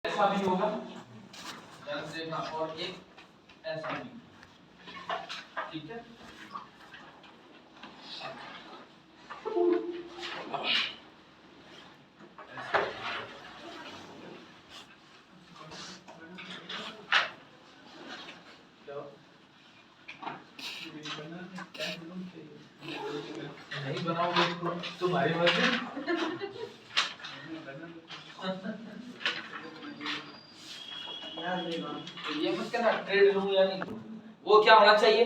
ऐसा भी होगा ध्यान से देखना, और एक ऐसा भी, ठीक है। नहीं बनाओगे तो तुम्हारी मर्जी। ये मत कहना ट्रेड लूं या नहीं, वो क्या होना चाहिए,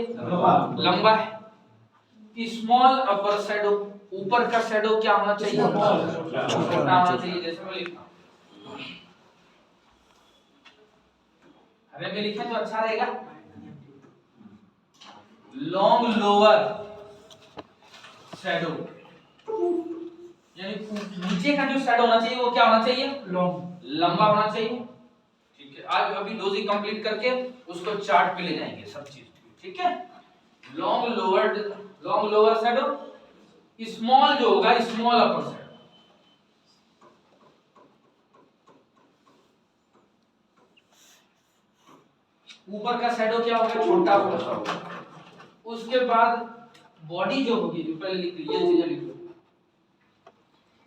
लंबा है। स्मॉल अपर शैडो, ऊपर का शैडो क्या होना चाहिए, छोटा होना चाहिए। जैसे मैं लिखता हूं, हमें में लिखें तो अच्छा रहेगा। लॉन्ग लोअर शैडो, यानी नीचे का जो शैडो होना चाहिए वो क्या होना चाहिए, लंबा होना चाहिए। ठीक है, आज अभी डोजी कंप्लीट करके उसको चार्ट पे ले जाएंगे सब चीज, ठीक है। लॉन्ग लोअर शैडो, स्मॉल जो होगा स्मॉल अपर शैडो। ऊपर का शैडो क्या होगा, छोटा होगा। उसके बाद बॉडी जो होगी, जो पहले लिख लीजिए, ये चीजें लिख लो,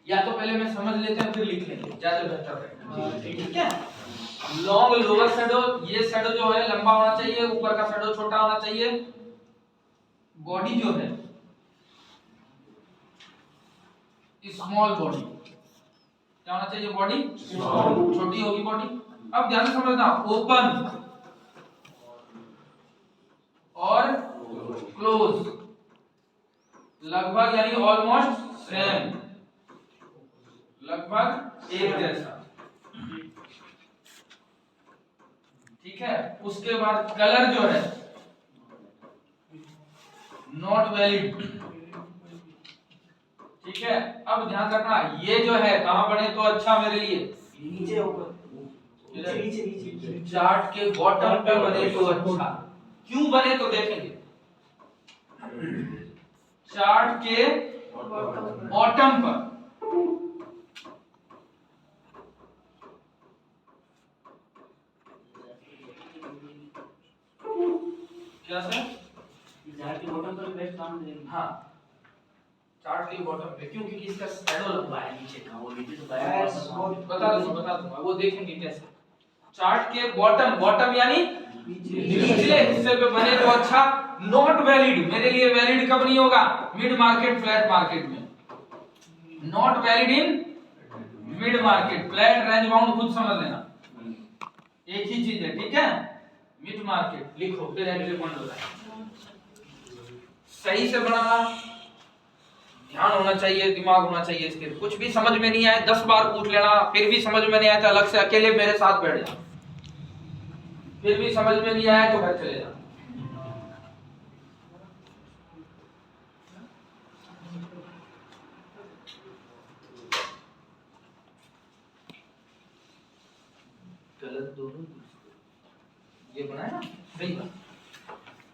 या तो पहले मैं समझ लेते हैं फिर लिख लेंगे, ज्यादा बेहतर रहेगा, ठीक है। लॉन्ग लोअर शैडो, ये शैडो जो है लंबा होना चाहिए, ऊपर का शैडो छोटा होना चाहिए। बॉडी जो है स्मॉल बॉडी, क्या होना चाहिए, बॉडी छोटी होगी बॉडी। अब ध्यान से समझना, ओपन और क्लोज लगभग यानी ऑलमोस्ट सेम, लगभग एक जैसा, ठीक है। उसके बाद कलर जो है नॉट वैलिड, ठीक है। अब ध्यान रखना, ये जो है कहां बने तो अच्छा मेरे लिए, नीचे ऊपर, नीचे नीचे चार्ट के बॉटम पे बने तो अच्छा। क्यों बने तो देखेंगे, चार्ट के बॉटम पर, क्या सर, चार्ट के बॉटम पर बेस्ट काम देंगे। हाँ, चार्ट के बॉटम पे, क्यों, क्योंकि इसका शैडो लंबा है नीचे का, वो नीचे तो बता दूंगा, वो देखेंगे कैसे। चार्ट के बॉटम यानी निचले हिस्से पे बने तो अच्छा। नॉट वैलिड, मेरे लिए वैलिड कब नहीं होगा, मिड मार्केट फ्लैट मार्केट में। Not valid in mid market, flat range bound खुद समझ लेना, एक ही चीज है, ठीक है। मिड मार्केट लिखो, फिर एंट्री पॉइंट होता है। सही से बनाना, ध्यान होना चाहिए, दिमाग होना चाहिए इसके। कुछ भी समझ में नहीं आए 10 बार पूछ लेना, फिर भी समझ में नहीं आया तो अलग से अकेले मेरे साथ बैठ जा, फिर भी समझ में नहीं आया तो घर चले जा। गलत दोनों ये बनाया ना, सही बात।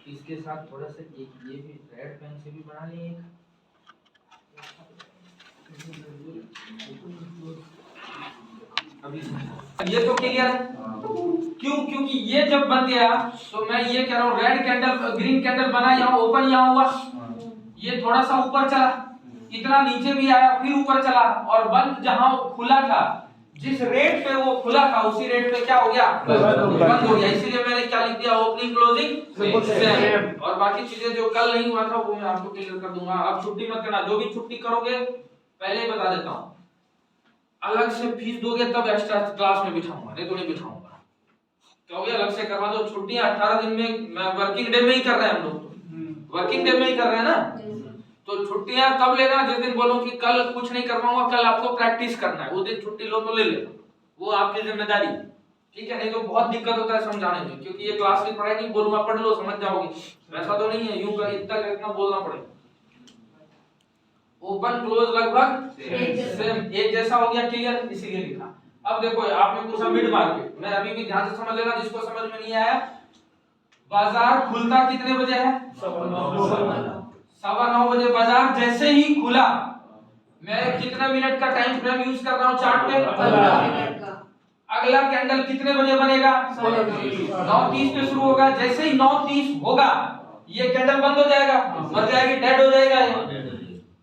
इसके साथ थोड़ा सा एक ये भी रेड पेन से भी बना लें एक, अभी ये तो क्लियर है। क्यों, क्योंकि ये जब बन गया तो मैं ये कह रहा हूँ, रेड कैंडल ग्रीन कैंडल बना, यहाँ ओपन यहाँ हुआ, ये थोड़ा सा ऊपर चला, इतना नीचे भी आया, फिर ऊपर चला, और बंद जहां खुला था, जिस रेट पे वो खुला था उसी रेट पे क्या हो गया, बंद हो गया। इसीलिए मैंने क्या लिख दिया, ओपनिंग क्लोजिंग सेम। और बाकी चीजें जो कल नहीं हुआ था वो मैं आपको क्लियर कर दूंगा। अब छुट्टी मत करना, जो भी छुट्टी करोगे पहले ही बता देता हूँ, अलग से फीस दोगे तब एक्स्ट्रा क्लास में बिठाऊंगा, नहीं तो नहीं बिठाऊंगा। क्योंकि अलग से करवा दो, छुट्टियां 18 दिन में, वर्किंग डे में ही कर रहे हैं हम लोग, वर्किंग डे में ही कर रहे हैं ना, तो छुट्टियां तब लेना जिस दिन बोलो कि कल कुछ नहीं करवाऊंगा, कल आपको प्रैक्टिस करना है, उस दिन छुट्टी लो तो ले लेना, वो आपकी जिम्मेदारी, ठीक है। नहीं तो बहुत दिक्कत होता है समझाने में, क्योंकि ये क्लास की पढ़ाई नहीं, बोलूंगा पढ़ लो समझ जाओगे, वैसा तो नहीं है, यूं का इतना बोलना पड़ेगा। ओपन क्लोज लगभग सेम, एक जैसा हो गया, क्लियर, इसीलिए लिखा। अब देखो आपने पूछा मिड मार्केट, मैं अभी भी ध्यान से समझ लेना, जिसको समझ में नहीं आया, बाजार खुलता कितने बजे है, 9:15 बजे। बाजार जैसे ही खुला, मैं कितना मिनट का टाइम फ्रेम यूज कर रहा हूँ चार्ट पे, 15 मिनट का। अगर अगला कैंडल कितने बजे बनेगा? 9:30 पे शुरू होगा। जैसे ही 9:30 होगा ये कैंडल बंद हो जाएगा, मर जाएगी, डेड हो जाएगा ये।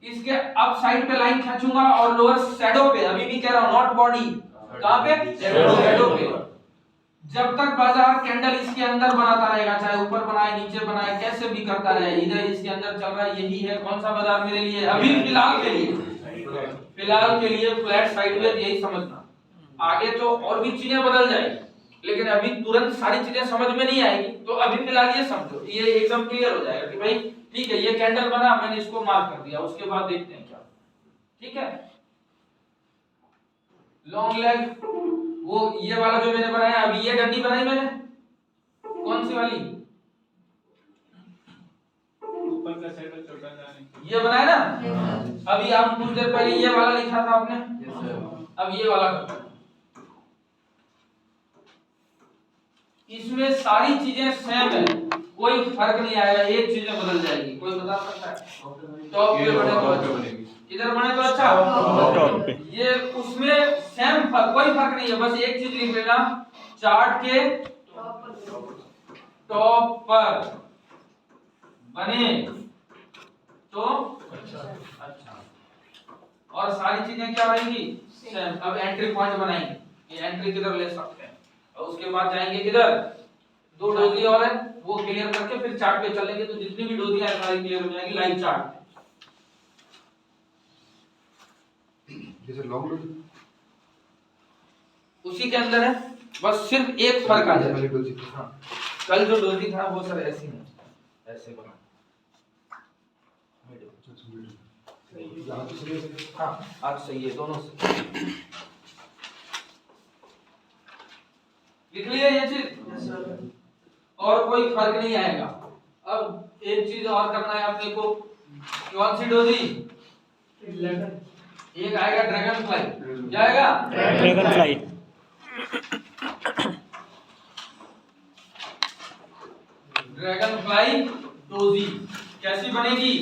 इसके अब साइड पे लाइन खींचूंगा और लोअर शैडो पे, अभी भी कह रहा हूं नॉट बॉडी, कहां पे? शैडो पे। जब तक बाजार कैंडल इसके अंदर बनाता रहेगा, चाहे ऊपर बनाए नीचे बनाए कैसे भी करता रहे, इधर इसके अंदर चल रहा है, यही है कौन सा बाजार मेरे लिए अभी फिलहाल के लिए, फिलहाल के लिए फ्लैट साइडवेज, यही समझना। आगे तो और भी चीजें बदल जाएगी, लेकिन अभी तुरंत सारी चीजें समझ में नहीं आएगी, तो अभी फिलहाल ये समझो, ये एकदम क्लियर हो जाएगा कि भाई ठीक है ये कैंडल बना, मैंने इसको मार्क कर दिया, उसके बाद देखते हैं क्या। ठीक है, लॉन्ग लेग, वो ये वाला जो मैंने बनाया, अभी ये डंडी बनाई मैंने, कौन सी वाली? ऊपर का साइड छोटा जाने, ये बनाया ना। अभी आप कुछ देर पहले ये वाला लिखा था आपने, अब ये वाला करते हैं। इसमें सारी चीजें सेम है, कोई फर्क नहीं आएगा, एक चीज में बदल जाएगी, कोई बता सकता है? टॉप पे बने तो अच्छा, इधर बने तो अच्छा, ये उसमें सेम कोई फर्क नहीं है, बस एक चीज लिख लेना, चार्ट के टॉप पर बने तो अच्छा, और सारी चीजें क्या रहेंगी? सेम। अब एंट्री पॉइंट बनाएंगे, ये एंट्री किधर ले सकते हैं, और उसके बाद जाएंगे किधर? 2 डोजी और है वो क्लियर करके फिर चार्ट पे चलेंगे, तो जितनी भी डोजियां है सारी क्लियर हो जाएगी लाइव चार्ट पे। जैसे लॉन्ग डोज उसी के अंदर है, बस सिर्फ एक फर्क आ जाएगा। हाँ, कल जो डोजी था वो सर ऐसी नहीं, ऐसे बना। हाँ आज सही है, दोनों से लिख लिया ये चीज, और कोई फर्क नहीं आएगा। अब एक चीज और करना है अपने को, कौन सी डोजी? एक आएगा ड्रैगन फ्लाई, क्या आएगा? Dragon fly. Dragon fly doji कैसी बनेगी?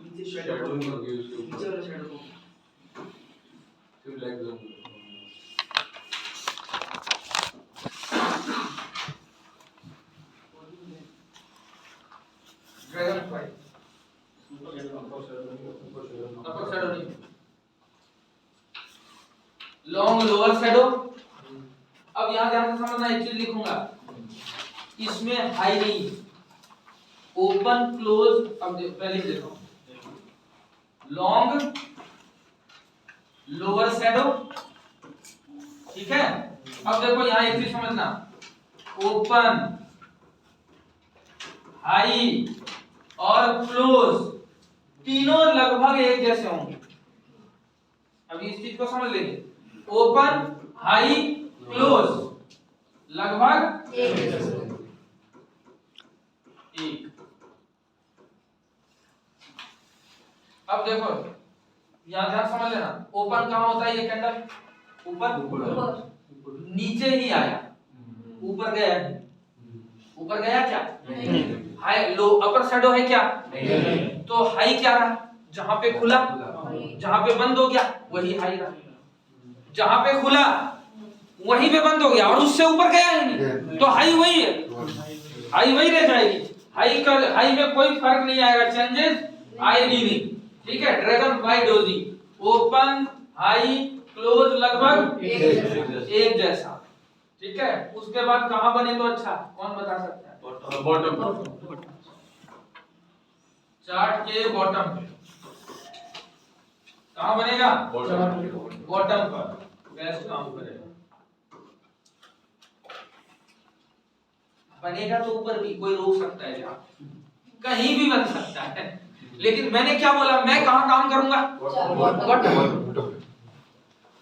नीचे शैडो नीचे वाला शैडो ड्रैगन फ्लाई अपर शैडो नहीं, लॉन्ग लोअर शैडो। अब यहां ध्यान से समझना, एक चीज लिखूंगा, इसमें हाई नहीं, ओपन क्लोज। अब पहले देखो, लॉन्ग लोअर शैडो, ठीक है। अब देखो यहां एक चीज समझना, ओपन हाई और क्लोज तीनों लगभग एक जैसे होंगे। अभी इस चीज को समझ लेंगे, ओपन हाई क्लोज लगभग एक। अब देखो यहां ध्यान समझ लेना, ओपन कहां होता है? ये कैंडल ऊपर, नीचे ही आया, ऊपर गया है, ऊपर गया क्या? हाई लो अपर शैडो है क्या? तो हाई क्या रहा? जहां पे खुला, जहां पे बंद हो गया वही हाई रहा, जहां पे खुला वहीं पे बंद हो गया, और उससे ऊपर गया ही नहीं, तो हाई वही है, हाई वही रह जाएगी। हाई में कोई फर्क नहीं आएगा, चेंजेस आएगी नहीं। ठीक है, dragon fly doji open high close लगभग एक जैसा। ठीक है, उसके बाद कहां बने तो अच्छा, कौन बता सकता है? बॉटम, चार्ट के बॉटम पे कहां बनेगा? बॉटम पर बेस्ट काम करेगा। बनेगा तो ऊपर भी कोई रोक सकता है क्या? कहीं भी बन सकता है, लेकिन मैंने क्या बोला, मैं कहां काम करूंगा? बॉटम।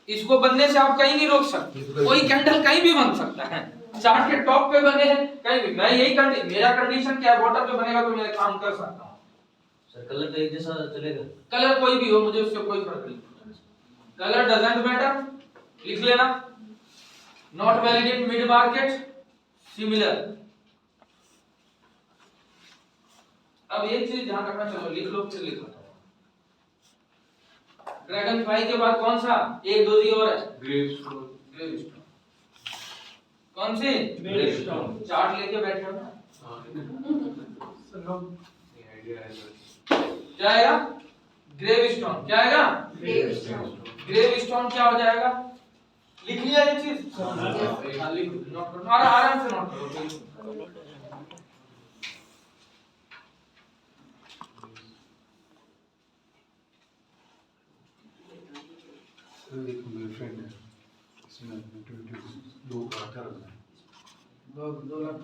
इसको बनने से आप कहीं नहीं रोक सकते, कोई कैंडल कहीं भी बन सकता है, चार्ट के टॉप पे बने हैं कहीं भी, मैं यही मेरा कंडीशन क्या है, बॉटम पे बनेगा तो मैं काम कर सकता हूं। सर कलर का एक जैसा चलेगा? कलर कोई भी हो, मुझे उससे कोई फर्क नहीं, कलर डजंट मैटर, लिख लेना, not valid in mid market, similar. अब एक चीज ध्यान रखना, चलो लिख लो फिर लिखो, ड्रैगन फ्लाई के बाद कौन सा एक दो जी और है? Gravestone gravestone. कौन सी? ग्रेवस्टोन। चार्ट लेके बैठे हो ना? आइडिया है क्या आएगा? ग्रेवस्टोन। क्या आएगा? ग्रेवस्टोन क्या हो जाएगा? लिख लिया ये चीज? हाँ लिख नोट करो, आराम से नोट करो। एक मेरे फ्रेंड है, इसने दो काटा रखना है। दो लाख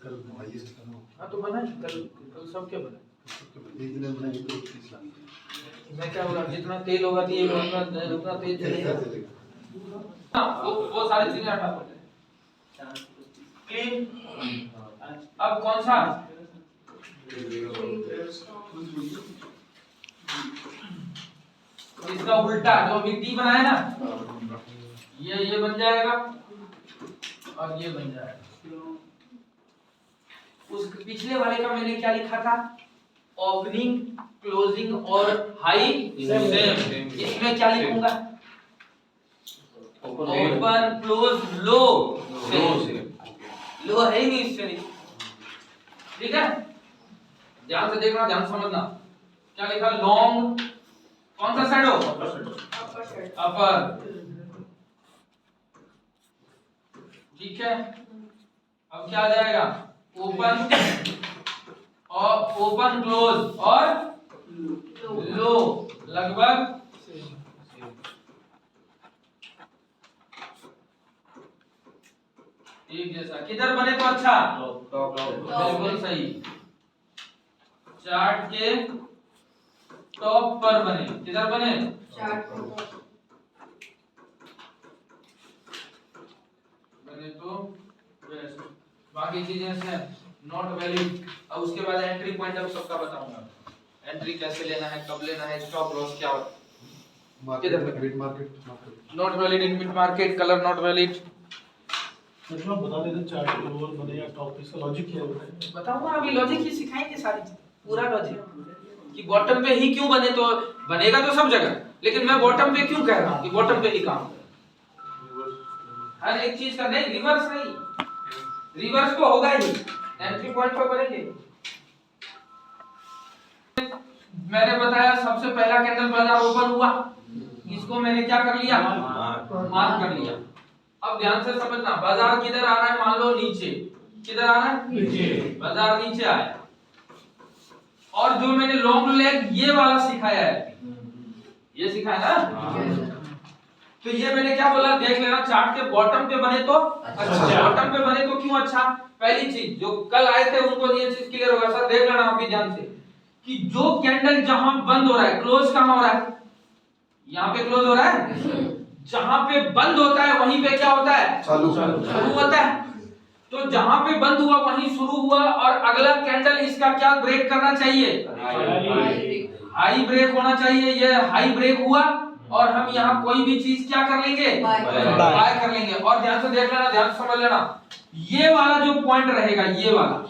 कल हाईएस्ट का ना हाँ तो बनाए कल सब क्या बनाए? एक दिन बनाएंगे तो 30 लाख। मैं क्या बोला जितना तेल होगा दिए उतना तेल चलेगा। हाँ वो सारी चीजें हटा सकते हैं। क्लीन। अब कौन सा? इसका उल्टा जो मिट्टी बनाए ना ये बन जाएगा और ये बन जाएगा। उस पिछले वाले का मैंने क्या लिखा था? ओपनिंग, क्लोजिंग और हाई सेम। इसमें क्या लिखूंगा? ओपन, क्लोज, लो लो है ही नहीं इससे नहीं। ठीक है, ध्यान से देखना, ध्यान समझना। क्या लिखा? लॉन्ग, कौन सा शैडो? अपर। ठीक है, अब क्या आ जाएगा? ओपन और ओपन क्लोज और लो लगभग एक जैसा। किधर बने तो अच्छा? बिल्कुल सही, चार्ट के टॉप पर बने। किधर बने? बने तो वैसे। बाकी चीजें से नॉट वैलिड। अब उसके बाद एंट्री पॉइंट अब सबका बताऊंगा। एंट्री कैसे लेना है, कब लेना है, स्टॉप लॉस क्या होता है। Market mid market not valid in mid market, colour not valid. मतलब बता देते चार्ट के लोअर बने या टॉप, इसका लॉजिक क्या होता है? बताऊंगा अभी, लॉजिक ही सिखाएंगे सारी चीज, पूरा लॉजिक कि बॉटम पे ही क्यों बने। तो बनेगा तो सब जगह, लेकिन मैं बॉटम पे क्यों कह रहा हूं कि बॉटम पे ही काम हर एक चीज का। नहीं रिवर्स नहीं, रिवर्स तो होगा ही, एंट्री पॉइंट पर करेंगे। मैंने बताया सबसे पहला कैंडल बाजार ओपन हुआ, इसको मैंने क्या कर लिया? मार्क कर लिया। अब ध्यान से समझना, बाजार किधर आ रहा है? मान लो नीचे। किधर आ रहा है? नीचे। बाजार नीचे आया और जो मैंने लॉन्ग लेग ये वाला सिखाया है, ये सिखाया ना, तो ये मैंने क्या बोला? देख लेना, चार्ट के बॉटम पे बने तो अच्छा। बॉटम पे बने तो क्यों अच्छा? पहली चीज, जो कल आए थे उनको ये चीज क्लियर होगा। सर देख लेना अभी ध्यान से कि जो कैंडल जहां बंद हो रहा है, क्लोज कहां हो रहा है? यहाँ पे क्लोज हो रहा है। जहां पे बंद होता है वहीं पे क्या होता है? चालू होता है। तो जहां पे बंद हुआ वहीं शुरू हुआ, और अगला कैंडल इसका क्या ब्रेक करना चाहिए? हाई ब्रेक होना चाहिए। ये हाई ब्रेक हुआ और हम यहाँ कोई भी चीज क्या कर लेंगे? बाय कर लेंगे। और ध्यान से देख लेना, ध्यान से समझ लेना, ये वाला जो पॉइंट रहेगा, ये वाला,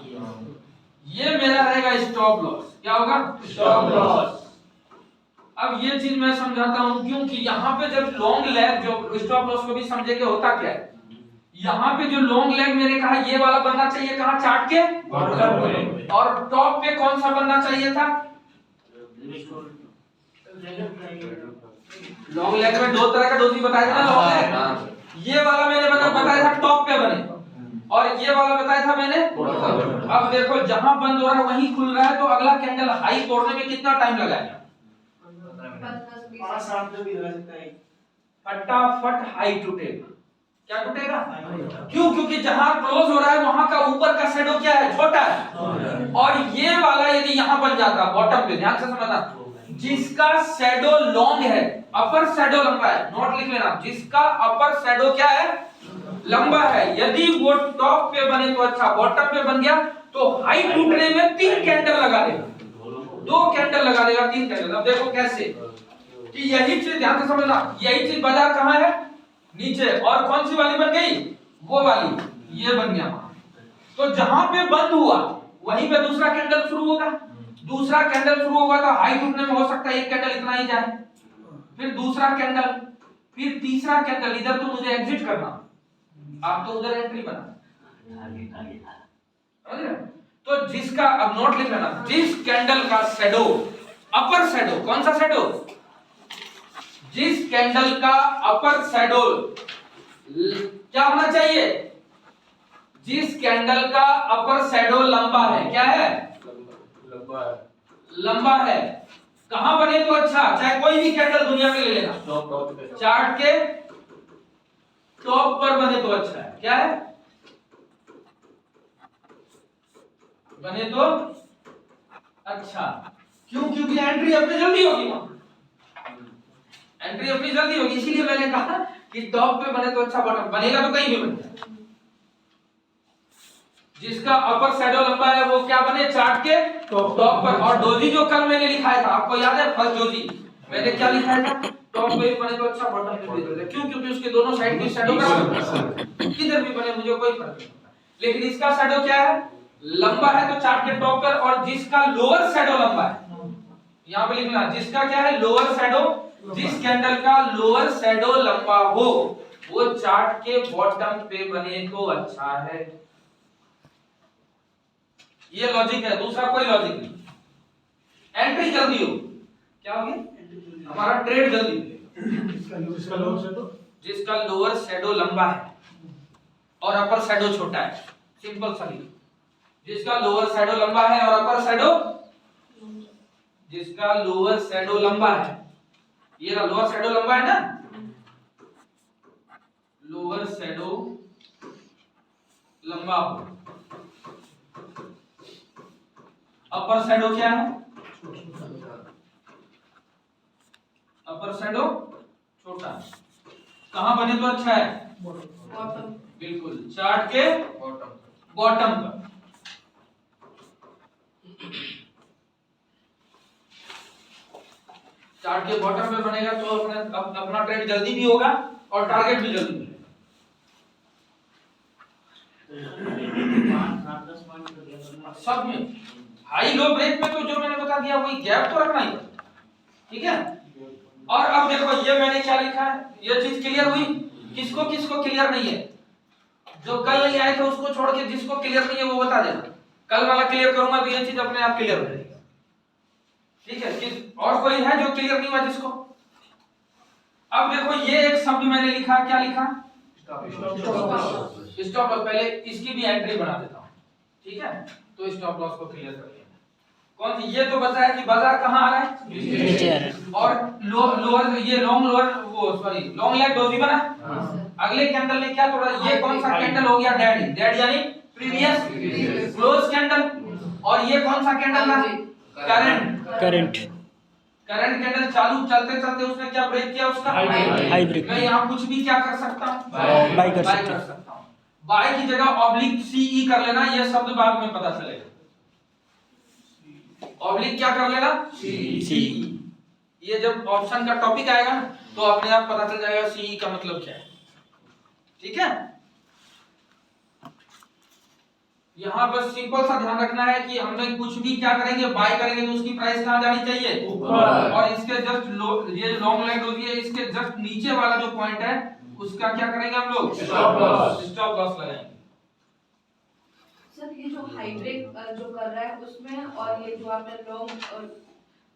ये मेरा रहेगा स्टॉप लॉस। क्या होगा? Stop loss. अब ये चीज मैं समझाता हूं, क्योंकि यहाँ पे जब लॉन्ग लेग, जो स्टॉप लॉस को भी समझेंगे होता क्या है, यहाँ पे जो लॉन्ग लेग मैंने कहा ये वाला बनना चाहिए कहाँ? चार्ट के बॉटम पे। और टॉप पे कौन सा बनना चाहिए था? लॉन्ग लेग में दो तरह का डोजी बताया था ना, लॉन्ग लेग। ये वाला मैंने बताया था टॉप पे बने, और ये वाला बताया था मैंने। अब देखो जहां बंद हो रहा है वहीं खुल रहा है, तो अगला कैंडल हाई तोड़ने में कितना टाइम लगाएगा? फटाफट हाई टूटेगा। क्या टूटेगा? क्यों? क्योंकि जहां क्लोज हो रहा है वहां का ऊपर का शैडो क्या है? छोटा है। और ये वाला यदि यहां बन जाता बॉटम पे, ध्यान से समझना, जिसका शैडो लॉन्ग है, अपर शैडो लंबा है, नोट लिख लेना, जिसका अपर शैडो क्या है? लंबा है, यदि वो टॉप पे बने तो अच्छा, बॉटम पे बन गया तो हाई टूटने में 3 कैंडल लगा देगा, 2 कैंडल लगा देगा, 3 कैंडल। अब देखो कैसे, कि यही चीज ध्यान से समझना, यही चीज बाजार कहां है? नीचे। और कौन सी वाली बन गई? वो वाली, ये बन गया। तो जहां पे बंद हुआ वहीं पे दूसरा कैंडल शुरू होगा, दूसरा कैंडल शुरू होगा तो हाई टूटने में हो सकता है एक कैंडल इतना ही जाए, फिर दूसरा कैंडल, फिर तीसरा कैंडल। इधर तो मुझे एग्जिट करना, आप तो उधर एंट्री बना। तो जिसका, अब नोट लिख लेना, जिस कैंडल का शैडो, अपर शैडो, कौन सा शैडो, जिस कैंडल का अपर शैडो क्या होना चाहिए, जिस कैंडल का अपर शैडो लंबा है, क्या है, लंबा है, लंबा है। कहां बने तो अच्छा, चाहे कोई भी कैंडल दुनिया में ले लेना, चार्ट के टॉप पर बने तो अच्छा है। क्या है, बने तो अच्छा। क्यों, क्योंकि एंट्री अपनी जल्दी होगी, वहां एंट्री अपनी जल्दी होगी, इसीलिए मैंने कहा कि टॉप पे बने तो अच्छा, बटन बनेगा तो कहीं भी बन जाए। जिसका अपर शैडो लंबा है वो क्या बने, चार्ट के टॉप पर। और डोजी जो कल मैंने लिखाया था, आपको याद है, फर्स्ट डोजी मैंने क्या लिखाया था, टॉप पे भी बने तो अच्छा, बॉटम पे भी तो। क्यों, क्योंकि उसके दोनों साइड की शैडो बराबर, किधर भी बने मुझे कोई फर्क नहीं पड़ता। लेकिन इसका शैडो क्या है, लंबा है, तो चार्ट के टॉप पर। और जिसका लोअर शैडो लंबा है, यहां पे लिखना, जिसका क्या है, लोअर शैडो, जिस कैंडल का लोअर शैडो लंबा हो वो चार्ट के बॉटम पे बने तो अच्छा है। ये लॉजिक है, दूसरा कोई लॉजिक नहीं। एंट्री जल्दी हो, क्या होगी, हमारा ट्रेड जल्दी हो। जिसका लोअर शैडो लंबा है और अपर शैडो छोटा है, सिंपल सा लिखो, जिसका लोअर शैडो लंबा है और अपर शैडो, जिसका लोअर शैडो लंबा है, ये ना लोअर शैडो लंबा है ना, लोअर शैडो लंबा हो, अपर शैडो क्या है, अपर शैडो छोटा। कहां बने तो अच्छा है, बॉटम, बिल्कुल चार्ट के बॉटम पर। चार्ट के बॉटम पे बनेगा तो अपना ट्रेड जल्दी भी होगा और टारगेट भी जल्दी मिलेगा। सब में हाई लो ब्रेक में तो जो मैंने बता दिया वही गैप तो रखना ही, ठीक है। और अब देखो ये मैंने क्या लिखा है, ये चीज क्लियर हुई, किसको किसको क्लियर नहीं है, जो कल नहीं आए थे उसको छोड़ के जिसको क्लियर नहीं है वो बता देना, कल वाला क्लियर करूंगा तो ये चीज अपने आप क्लियर हो जाएगी, ठीक है। किस और कोई है जो क्लियर नहीं हुआ जिसको। अब देखो ये एक शब्द मैंने लिखा, क्या लिखा, स्टॉप लॉस। पहले इसकी भी एंट्री बना देता हूं, ठीक है, तो स्टॉप लॉस को क्लियर कर लिया। कौन सी, ये तो बताया कि बाजार कहां आ रहा है, और लोअर, ये लॉन्ग लोअर, वो सॉरी लॉन्ग लेग डोजी बना। अगले कैंडल ने क्या तोड़ा, ये कौन सा कैंडल हो गया, डेड, डेड यानी प्रीवियस क्लोज कैंडल। और ये कौन सा कैंडल था, करंट करंट कैंडल। चालू चलते चलते उसने क्या ब्रेक किया, उसका हाई ब्रेक। मैं यहाँ कुछ भी क्या कर सकता हूँ, बाय कर सकता हूँ। बाय की जगह ऑब्लिक सीई कर लेना, ये शब्द बाद में पता चलेगा। ऑब्लिक क्या कर लेना, सी। ये जब ऑप्शन का टॉपिक आएगा ना तो अपने आप पता चल जाएगा सीई का मतलब क्या है, ठीक है। यहाँ बस सिंपल सा ध्यान रखना है कि हमें कुछ भी क्या करेंगे, बाय करेंगे तो उसकी प्राइस कहाँ जानी चाहिए, ऊपर। और इसके जस्ट ये लॉन्ग लेग होती है, इसके जस्ट नीचे वाला जो पॉइंट है उसका क्या करेंगे हम लोग, स्टॉप लॉस लगाएंगे। सर ये जो हाई ब्रेक जो कर रहा है उसमें और ये जो आपने लॉन्ग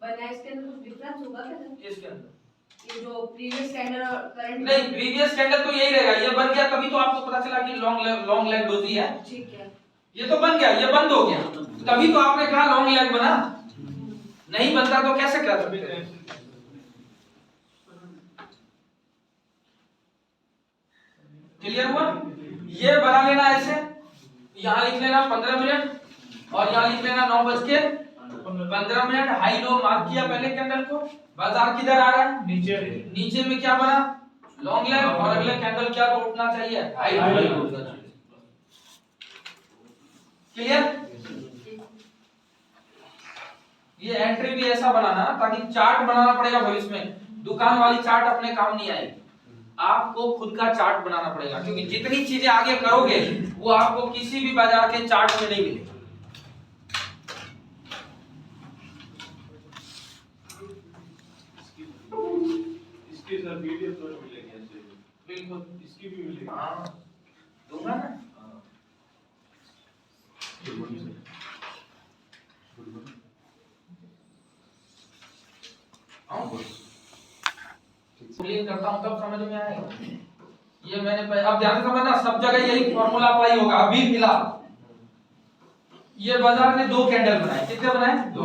बनाया इसके अंदर कुछ डिफरेंस होगा क्या सर? किसके अंदर, ये जो प्रीवियस कैंडल और करंट, नहीं प्रीवियस कैंडल तो यही रहेगा, ये बन गया तभी तो आपको पता चला कि लॉन्ग लेग डोजी है, ठीक है। ये तो बन गया, ये बंद हो गया, तभी तो आपने कहा लॉन्ग लेग बना। नहीं बनता तो कैसे कर सकते हैं। क्लियर हुआ, ये बना लेना ऐसे, यहाँ लिख लेना 15 मिनट और यहाँ लिख लेना 9:15। हाई लो मार्क किया पहले कैंडल को, बाजार किधर आ रहा है, नीचे। नीचे में क्या बना, लॉन्ग लेग, और अगले कैंडल क्या तो उठना चाहिए, हाई लो उठना चाहिए। क्लियर। ये एंट्री भी ऐसा बनाना ताकि चार्ट बनाना पड़ेगा भविष्य में, दुकान वाली चार्ट अपने काम नहीं आएगी, आपको खुद का चार्ट बनाना पड़ेगा, क्योंकि जितनी चीजें आगे करोगे वो आपको किसी भी बाजार के चार्ट में नहीं मिलेगी। वीडियो तो मिलेगी ऐसे बिल्कुल इसकी भी मिलेगी। हाँ दूंगा ना। Good morning sir. Good morning. Clean करता हूँ तब समझ में आएगा। ये मैंने अब ध्यान से समझना, सब जगह यही फॉर्मूला अप्लाई होगा। अभी फिलहाल ये बाजार ने 2 कैंडल बनाए, कितने बनाए? 2।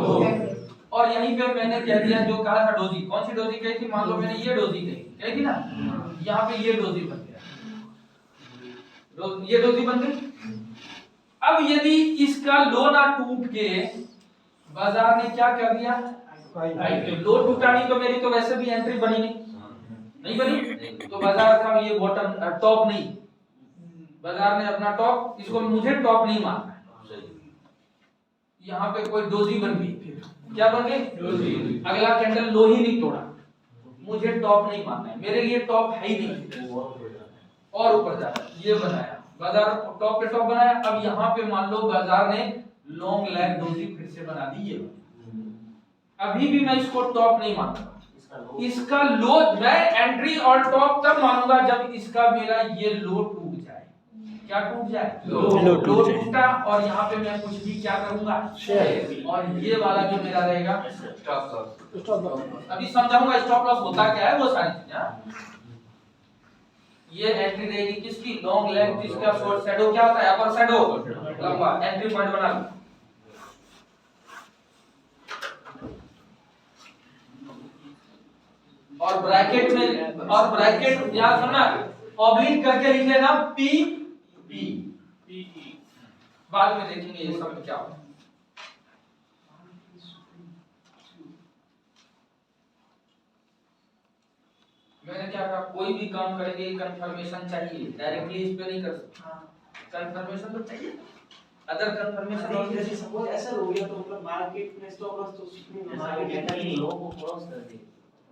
और यहीं पे मैंने कह दिया जो कहा था डोजी, कौन सी डोजी कही थी? मान लो मैंने ये डोजी कही थी ना, यहाँ पे ये डोजी बन गया, ये डोजी बन गई। अब यदि इसका लो ना टूट के बाजार ने क्या कर दिया, लो टूटा नहीं तो मेरी तो वैसे भी एंट्री बनी नहीं बनी, तो बाजार का ये बॉटम टॉप नहीं, बाजार ने अपना टॉप, इसको मुझे टॉप नहीं मानना। यहाँ पे कोई डोजी बन गई, फिर क्या बन गई? डोजी। अगला कैंडल लो ही नहीं तोड़ा, मुझे टॉप नहीं मानना है, मेरे लिए टॉप है ही नहीं, और ऊपर जाना। ये बनाया बाजार, टॉप पे टॉप बनाया। अब यहाँ पे मान लो बाजार ने लॉन्ग लेग डोजी फिर से बना दी, ये अभी भी मैं इसको टॉप नहीं मानता। इसका लो मैं एंट्री और टॉप तब मानूंगा जब इसका मेरा ये लो टूट जाए। क्या टूट जाए? लो टूटा, और यहाँ पे मैं कुछ भी क्या करूंगा, और ये वाला जो मेरा रहेगा स्टॉप लॉस। अभी समझाऊंगा स्टॉप लॉस होता क्या है, वो सारी चीजें। ये एंट्री रहेगी किसकी? लॉन्ग लेग, जिसका शॉर्ट शैडो क्या होता है? अपर शैडो लंबा, एंट्री पॉइंट बना लो। और ब्रैकेट में, और ब्रैकेट याद करना, ऑब्लिक करके लिख लेना पी पी पी। बाद में देखेंगे ये सब क्या होता है। मैंने क्या कहा, कोई भी काम करेंगे कंफर्मेशन चाहिए, डायरेक्टली इस पे नहीं कर सकते, कंफर्मेशन तो चाहिए। अदर कंफर्मेशन और जैसे सपोज ऐसा हो गया तो मतलब मार्केट में स्टॉप लॉस तो मार्केट कैंडल लो को क्रॉस कर दे,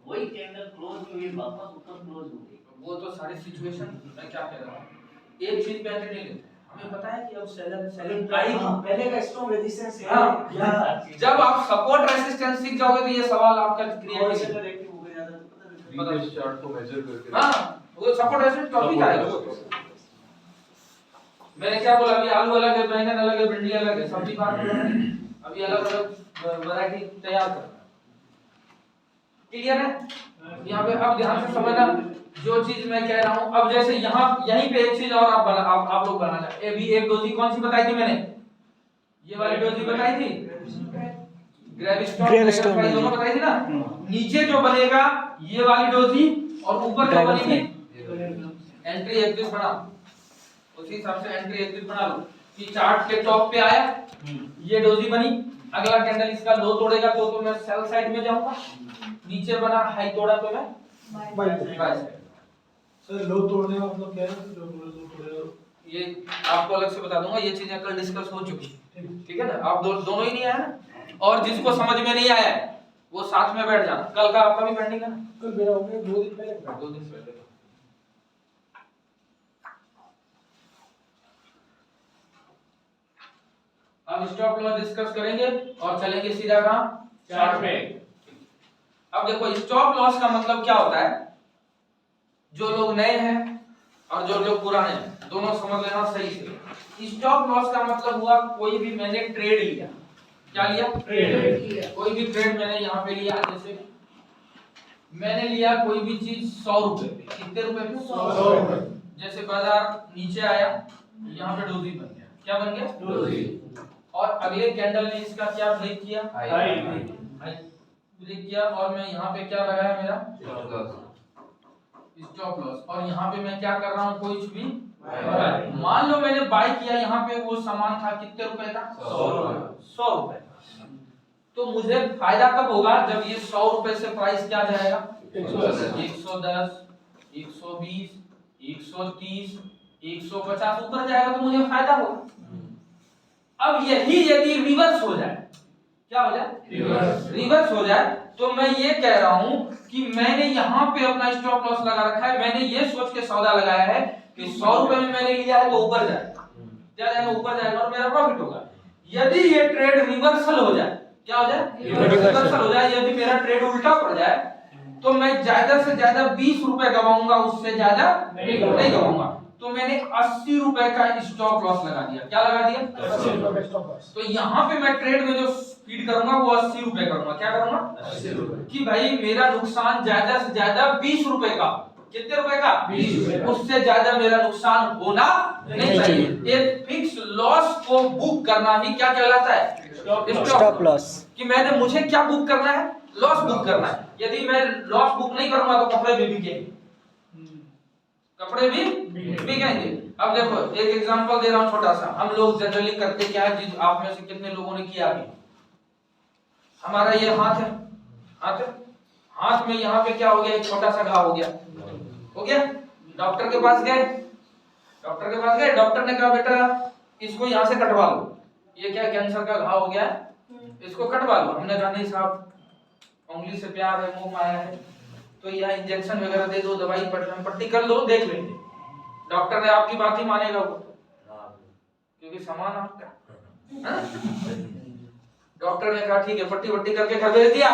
वही कैंडल क्लोज हुई वापस ऊपर क्लोज हो गई। वो तो सारी सिचुएशन मैं क्या कह रहा हूँ, एक चीज पे एंट्री नहीं लेते। हमें पता है कि अब सेलिंग आएगी, पहले का स्ट्रॉन्ग रेजिस्टेंस है या जब आप सपोर्ट रेजिस्टेंस सीख जाओगे तो ये सवाल आपका क्रिएट हो जाएगा। एक्टिव हो गया ज्यादा तो पता है चार्ट को मेजर करके। हाँ वो सपोर्ट रेजिस्टेंस टॉपिक आएगा। मैंने क्या बोला, अभी आलू अलग है, बैंगन अलग है, भिंडी अलग है, सब्जी बात अभी अलग अलग वैरायटी तैयार करना। क्लियर है? यहाँ पे अब ध्यान से समझना जो चीज मैं कह रहा हूँ। अब जैसे यहाँ यहीं पे एक चीज और आप लोग बनाना, अभी एक डोजी कौन सी बताई थी मैंने? ये वाली डोजी बताई थी, ग्रेविस्टोन दोनों बताई थी ना। नीचे जो बनेगा ये वाली डोजी, और ऊपर जो बनेगी एंट्री एग्जिट बना, उसी हिसाब से एंट्री एग्जिट बना लो कि चार्ट के टॉप पे आया, ये डोजी बनी, अगला कैंडल इसका लो तोड़ेगा तो मैं सेल साइड में जाऊंगा, नीचे बना हाई तोड़ा तो मैं बाय साइड। सर लो तोड़ने का मतलब क्या है? जो लो तोड़ेगा ये आपको अलग से बता दूंगा, ये चीजें कल डिस्कस हो चुकी, ठीक है ना। आप दोनों ही नहीं आया ना, और जिसको समझ में नहीं आया वो साथ में बैठ जाना। कल का आपका भी पेंडिंग है ना? कल मेरा हो गया 2 दिन पहले। 2 दिन पहले। अब स्टॉप लॉस डिस्कस करेंगे और चलेंगे सीधा कहां? चार्ट पे। अब देखो स्टॉप लॉस का मतलब क्या होता है, जो लोग नए हैं और जो लोग पुराने हैं दोनों समझ लेना सही से। स्टॉप लॉस का मतलब हुआ कोई भी मैंने ट्रेड लिया, क्या लिया? ट्रेड। कोई भी ट्रेड मैंने यहाँ पे लिया, जैसे मैंने लिया कोई भी चीज 100 रुपए पे। कितने रुपए पे? 100 रुपए। जैसे बाजार नीचे आया, यहाँ पे डोजी बन गया, क्या बन गया? डोजी। और अगले कैंडल ने इसका क्या ब्रेक किया? हाई ब्रेक किया, और मैं यहाँ पे क्या लगाया मेरा? Stop loss. और यहाँ पे मैं क्या कर रहा हूँ, कुछ भी मान लो मैंने बाय किया, यहाँ पे वो सामान था कितने रुपए का? 100 रुपए। तो मुझे फायदा कब होगा? जब ये 100 रुपए से प्राइस क्या जाएगा? 110, 120, 130, 150 ऊपर जाएगा तो मुझे फायदा होगा। अब यही यदि रिवर्स हो जाए, क्या हो जाए? रिवर्स हो जाए, तो मैं ये कह रहा हूं कि मैंने यहाँ पे अपना स्टॉप लॉस लगा रखा है, मैंने ये सोच के सौदा लगाया है कि 100 रुपए में मैंने लिया है तो ऊपर जाएगा, क्या जाएगा? ऊपर जाएगा और मेरा प्रॉफिट होगा। यदि ये ट्रेड रिवर्सल हो जाए, क्या हो जाए? रिवर्सल हो जाए, यदि मेरा ट्रेड उल्टा पड़ जाए तो मैं ज्यादा से ज्यादा 20 रुपए गवाऊंगा, उससे ज्यादा नहीं गवाऊंगा। तो मैंने 80 रुपए का स्टॉप लॉस लगा दिया। क्या लगा दिया? 80 रुपए का स्टॉप लॉस। तो यहाँ पे मैं ट्रेड में जो फीड करूंगा वो 80 रुपए करूंगा। क्या करूंगा? 80 रुपए। कि भाई मेरा नुकसान ज्यादा से ज्यादा 20 रुपए का। कितने रुपए का? 20 रुपए का। उससे ज्यादा मेरा नुकसान होना नहीं चाहिए। एक फिक्स लॉस को बुक करना ही क्या कहलाता है? Stop loss. कि मैंने मुझे क्या बुक करना है? लॉस बुक करना है। यदि मैं लॉस बुक नहीं करूंगा तो कपड़े भी बिकेंगे, कपड़े भी बिकेंगे। अब देखो एक एग्जांपल दे रहा हूं छोटा सा। हम लोग जनरली करते क्या है, जिस आप में से कितने लोगों ने किया अभी, हमारा ये हाथ है, हाथ में यहाँ पे क्या हो गया? एक छोटा सा घाव हो गया। डॉक्टर के पास गए, डॉक्टर ने कहा बेटा इसको यहाँ से कटवा लो, ये क्या कैंसर का घाव हो गया है, इसको कटवा लो। हमने कहा नहीं साहब, उंगली से प्यार है, मोह माया है, तो यह इंजेक्शन वगैरह दे दो, दवाई पट्टी कर लो, देख लेंगे। डॉक्टर ने आपकी बात ही मानेगा वो, क्योंकि सामान आपका। डॉक्टर ने कहा ठीक है, पट्टी वट्टी करके घर भेज दिया।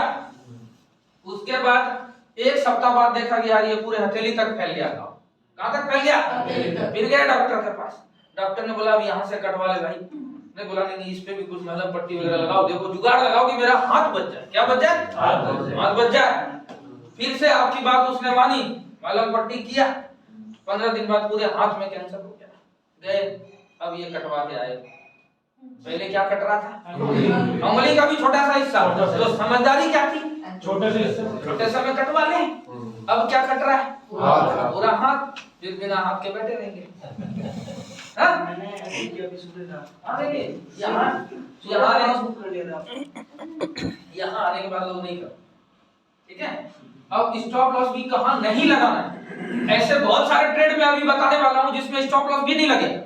उसके बाद एक सप्ताह बाद देखा कि यार ये पूरे हथेली तक फैल गया था। कहां तक फैल गया? फिर गए डॉक्टर के पास। डॉक्टर ने बोला अब यहाँ से कटवा ले भाई। ने बोला नहीं इस पे भी कुछ मतलब पट्टी वगैरह लगाओ, देखो जुगाड़ लगाओ कि मेरा हाथ बच जाए। क्या बच जाए? हाथ बच जाए। फिर से आपकी बात उसने मानी, मलहम पट्टी किया। 15 दिन बाद पूरे हाथ में कैंसर हो गया। गए, अब ये कटवा के आए। पहले क्या कट रहा था? उंगली का भी छोटा सा हिस्सा। तो समझदारी क्या थी? छोटे से में कटवा ले। अब क्या कट रहा है? पूरा हाथ। फिर बिना हाथ के बैठे रहेंगे। मैंने ऐसे किया अभी सुबह था। यहाँ आने के बाद लोग नहीं कर, ठीक है। अब स्टॉप लॉस भी कहाँ नहीं लगाना है। ऐसे बहुत सारे ट्रेड में अभी बताने वाला हूँ जिसमें स्टॉप लॉस भी नहीं लगेगा।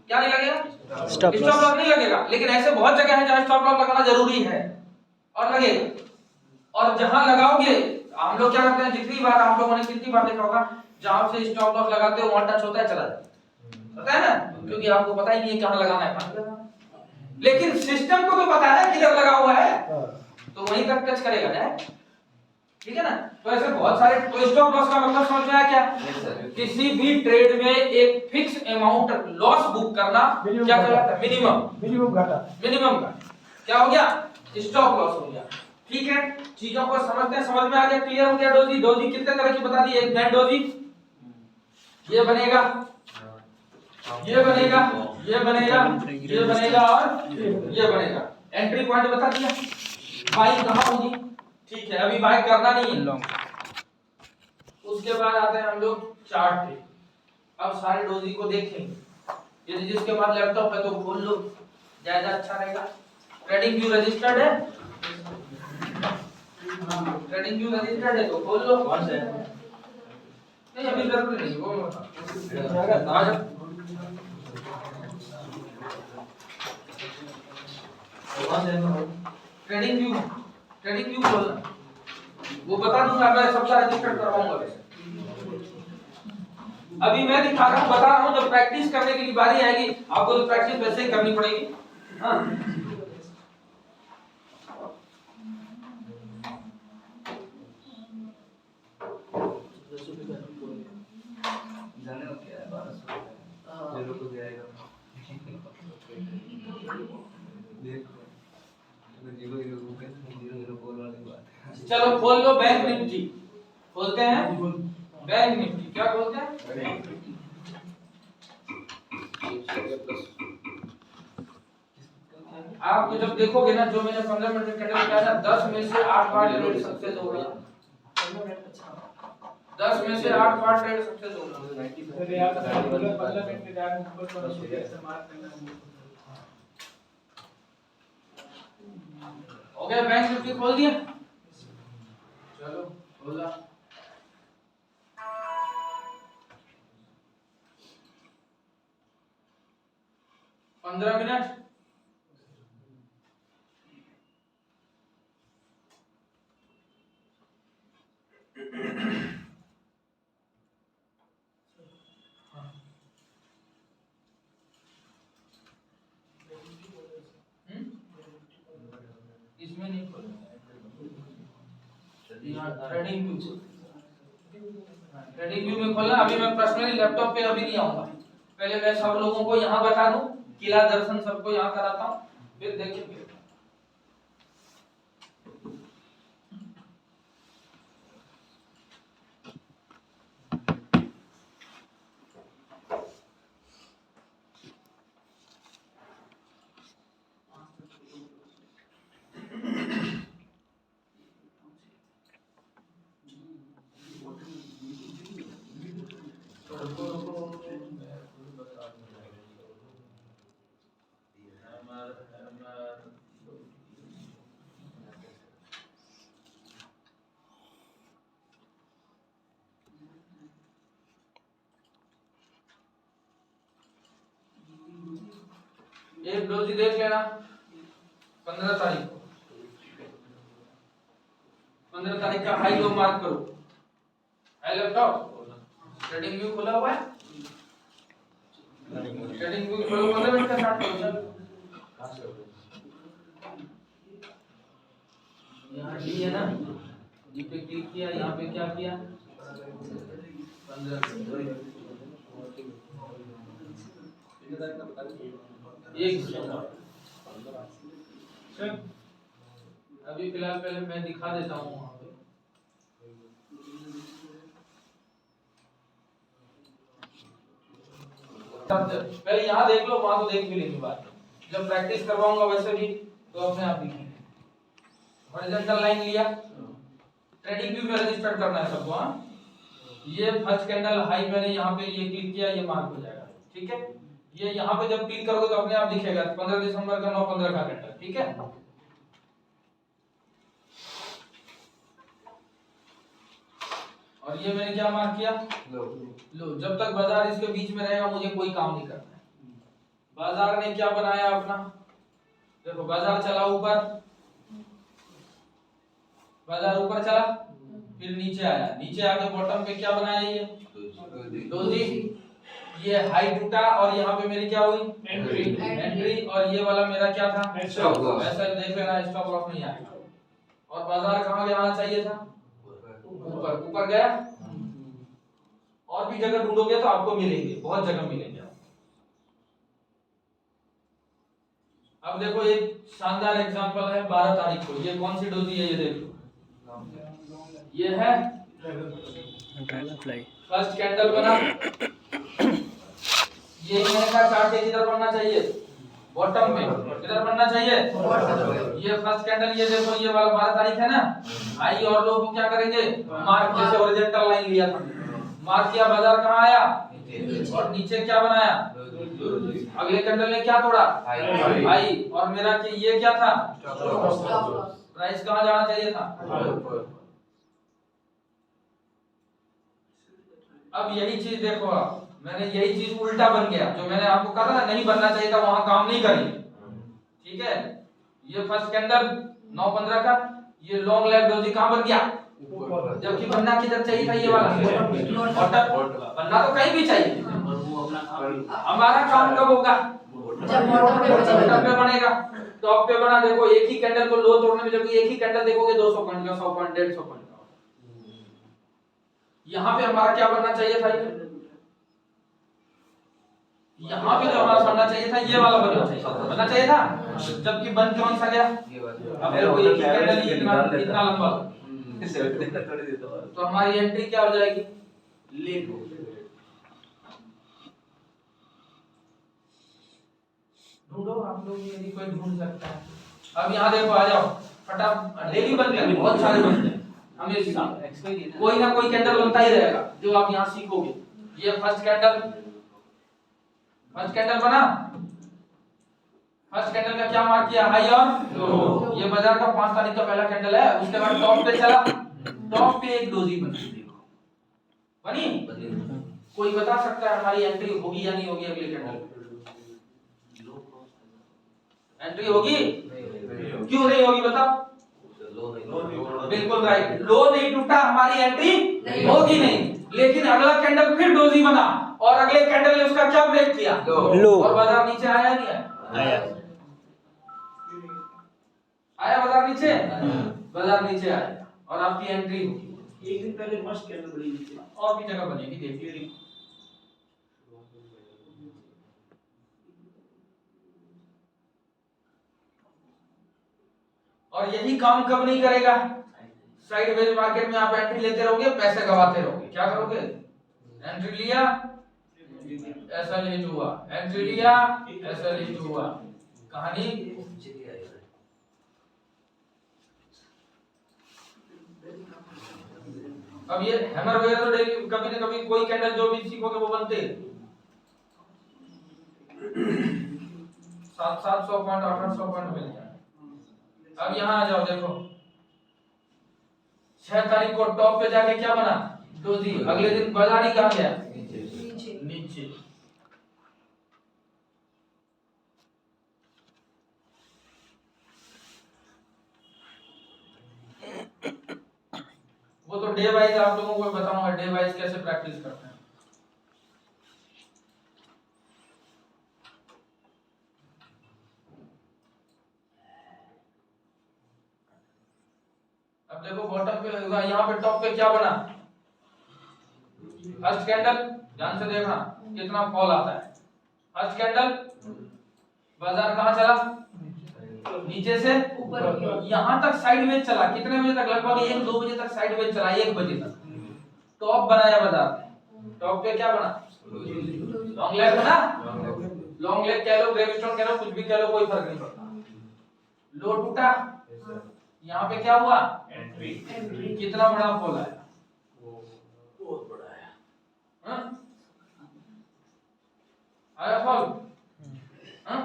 क्या नहीं लगेगा? स्टॉप लॉस नहीं लगेगा। लेकिन ऐसे बहुत जगह है जहाँ स्टॉप लॉस लगाना जरूरी है और लगेगा। और जहाँ लगाओगे, हम लोग क्या करते हैं, जितनी बार आप लोगों ने कितनी बार देखा होगा, जहाँ से स्टॉप लॉस लगाते हो वहाँ टच होता है, चला जाता है ना, क्योंकि आपको पता ही नहीं है कहाँ लगाना है, कहाँ लगाना है। लेकिन सिस्टम को तो पता है किधर लगा हुआ है, तो वहीं तक टच करेगा ना, ठीक है ना। तो ऐसे बहुत सारे। तो स्टॉप लॉस का मतलब समझ में आया क्या? किसी भी ट्रेड में एक फिक्स अमाउंट लॉस बुक करना क्या कहलाता है? मिनिमम का क्या हो गया? स्टॉप लॉस हो गया। ठीक है, चीजों को समझते हैं, समझ में आ गया, क्लियर हो गया। डोजी कितने तरह की बता दी? एक बैंड डोजी, ये बनेगा, ये बनेगा, ये बनेगा, ये बनेगा और ये बनेगा। एंट्री पॉइंट बता दिया। बाई कहाँ होगी? ठीक है, अभी बाई करना नहीं है। उसके बाद आते हैं हम लोग चार्ट पे। अब सारे डोजी को देखेंगे। यदि जिसके पास लैपटॉप है तो खोल लो, ज्यादा अच्छा रहेगा। ट्रेडिंग व्यू रजिस्टर्ड है? ट्रेडिंग व्यू रजिस्टर्ड है तो खोल लो। कौन सा है? नहीं अभी जरूरी नहीं, वो ट्रेडिंग व्यू खोलना, वो बता दूंगा, मैं सबका रजिस्टर करवाऊंगा। वैसे अभी मैं दिखा रहा हूँ, बता रहा हूँ, जब प्रैक्टिस करने की बारी आएगी आपको तो प्रैक्टिस वैसे ही करनी पड़ेगी। हाँ, चलो खोल लो। बैंक निफ्टी खोलते हैं। बैंक निफ्टी क्या खोलते हैं? आप जब देखोगे ना, जो मैंने 15 मिनट कैंडल किया था, 10 में से 8 बार ट्रेड सक्सेस हो गया। 10 में से 8 बार ट्रेड सक्सेस हो गया। बैंक निफ्टी खोल दिया। चलो खोला। पंद्रह मिनट। इसमें नहीं खोला। ट्रेडिंग ट्रेडिंग व्यू में खोलना। अभी मैं पर्सनली लैपटॉप पे अभी नहीं आऊंगा, पहले मैं सब लोगों को यहाँ बता दूं, किला दर्शन सबको यहाँ कराता हूँ, फिर देखेंगे। एक डोजी देख लेना 15 तारीख को, 15 तारीख का हाई लो मार्क करो। है लैपटॉप ट्रेडिंग व्यू खुला हुआ है, ट्रेडिंग व्यू खोलो, 15 मिनट का स्टार्ट करो सर। यहाँ डी है ना, डी पे क्लिक किया, यहाँ पे क्या किया 15 एक अभी फिलहाल पहले मैं दिखा देता हूँ वहां पे। पहले यहाँ देख लो, वहां तो देख भी लेंगे बाद में, जब प्रैक्टिस करवाऊंगा वैसे भी तो अपने आप दिखेंगे। हॉरिजॉन्टल लाइन लिया, ट्रेडिंग व्यू में रजिस्टर करना है सबको। हाँ, ये फर्स्ट कैंडल हाई मैंने यहाँ पे ये क्लिक किया, ये मार्क हो जाएगा। ठीक है, ये यहाँ पे जब क्लिक करोगे तो अपने आप दिखेगा 15 दिसंबर का 9:15 का कैंडल। ठीक है, और ये मैंने क्या मार्क किया लो। जब तक बाजार इसके बीच में रहेगा मुझे कोई काम नहीं करना है। बाजार ने क्या बनाया अपना, देखो बाजार चला ऊपर, बाजार ऊपर चला, फिर नीचे आया, नीचे आके बॉटम पे क्या बनाया ये डोजी, ये हाई टूटा और यहाँ पे मेरी क्या हुई एंट्री, और ये वाला मेरा क्या था स्टॉप लॉस। ऐसा देख लेना, स्टॉप लॉस नहीं आएगा। और बाजार कहाँ जाना चाहिए था, ऊपर, ऊपर गया। और भी जगह ढूंढोगे तो आपको मिलेंगे, बहुत जगह मिलेंगे। अब देखो एक शानदार एग्जांपल है 12 तारीख को, ये कौन सी डोजी है ये देख लो, ये है ड्रैगन फ्लाई। फर्स्ट कैंडल बना, ये मैंने कहा चार्ट के किधर बनना चाहिए, बॉटम में, किधर बनना चाहिए ये फर्स्ट कैंडल। ये देखो ये वाला 12 तारीख है ना, हाई और लो को क्या करेंगे मार्क, जैसे हॉरिजॉन्टल लाइन लिया था, मार्क किया, बाजार कहाँ आया और नीचे क्या बनाया, अगले कैंडल ने क्या तोड़ा हाई, और मेरा ये क्या था प्राइस कहाँ जाना चाहिए था। अब यही चीज देखो, आप मैंने यही चीज उल्टा बन गया, जो मैंने आपको कहा था नहीं बनना चाहिए था, वहां काम नहीं करिए। ठीक है, ये फर्स्ट कैंडल 9:15 का, ये लॉन्ग लेग डोजी कहां बन गया, जबकि बनना किधर चाहिए था, ये वाला बनना तो कहीं भी चाहिए। हमारा काम कब होगा, जब बॉटम पे बनेगा। टॉप पे बना, देखो एक ही कैंडल को लो तोड़ने में, जबकि एक ही कैंडल देखोगे 200 पॉइंट का, 100 पॉइंट, 150 पॉइंट का। यहाँ पे हमारा क्या बनना चाहिए था, यहाँ पे जो हमारा बनना चाहिए था ये वाला बनना चाहिए था, जबकि बन कौन सा गया। अब देखो एक ही कैंडल ही इतना लंबा, तो हमारी एंट्री क्या हो जाएगी, लेट हो। ढूंढो आप लोग, यदि कोई ढूंढ सकता है। अब यहाँ देखो, आ जाओ फटाफट, डेली बनते हैं, बहुत सारे बनते हैं हमेशा, कोई ना कोई कैंडल बनता ही रहेगा जो आप यहाँ सीखोगे। ये फर्स्ट कैंडल, फर्स्ट कैंडल बना, फर्स्ट कैंडल का क्या मार्क किया हाई और लो। ये बाजार का 5 तारीख का पहला कैंडल है। उसके बाद टॉप पे चला, टॉप पे एक डोजी बनी, देखो बनी। कोई बता सकता है हमारी एंट्री होगी या नहीं होगी अगले कैंडल, एंट्री होगी क्यों नहीं होगी बताओ, बिल्कुल राइट, लो नहीं टूटा, हमारी एंट्री होगी नहीं। लेकिन अगला कैंडल फिर डोजी बना और अगले कैंडल ने उसका क्या ब्रेक किया, लो, और बाजार नीचे आया नहीं आया, आया बाजार नीचे, बाजार नीचे आया और आपकी एंट्री होगी। एक दिन पहले फर्स्ट कैंडल बड़ी नीचे और भी जगह बनेगी, देखिए। और यही काम कब नहीं करेगा? साइडवेज मार्केट में आप एंट्री लेते रहोगे, पैसे गवाते रहोगे। क्या करोगे? एंट्री लिया, ऐसा हिट हुआ, एंट्री लिया, ऐसा हिट हुआ, कहानी। अब ये हैमर वगैरह तो डेली कभी ना कभी कोई कैंडल जो भी सीखोगे वो बनते हैं। 700 पॉइंट 800 पॉइंट मिल जाए। अब यहाँ आ जाओ, देखो 6 तारीख को टॉप पे जाके क्या बना? डोजी। अगले दिन बाजार ही कहाँ गया? नीचे। वो तो डे वाइज आप लोगों को बताऊंगा, डे वाइज कैसे प्रैक्टिस करते हैं। अब देखो बॉटम पे होगा, यहाँ पे टॉप पे क्या बना? फर्स्ट कैंडल, ध्यान से देखना कितना फॉल आता है। फर्स्ट कैंडल बाजार कहाँ चला? नीचे से ऊपर, यहाँ तक साइडवेज चला। कितने बजे तक? लगभग 1-2 बजे तक साइडवेज चला, 1 बजे तक टॉप बनाया बाजार ने। टॉप पे क्या बना? लॉन्ग लेग बना। लॉन्ग लेग कह लो, ग्रेवस्टोन कह लो, कुछ भी कह लो, कोई फर्क नहीं पड़ता। लो टूटा, यहाँ पे क्या हुआ? एंट्री। कितना बड़ा फॉल आया? बहुत बड़ा आया। हाँ? आया फॉल? हाँ?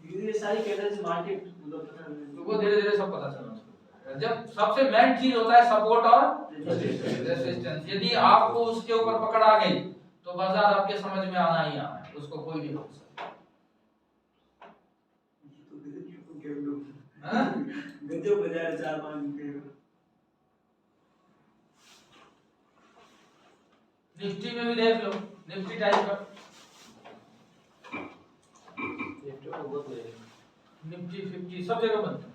ये सारी कैंडल्स मार्केट तो वो धीरे धीरे सब पता चलना। जब सबसे मेन चीज होता है सपोर्ट और रेजिस्टेंस। यदि आपको उसके ऊपर पकड़ आ गई तो बाजार आपके समझ में आना ही आना है, उसको कोई नहीं रोक सकता। गजब बाजार 4-5 निफ्टी में भी देख लो, निफ्टी टाइप का निफ्टी 50 सब जगह बनता है।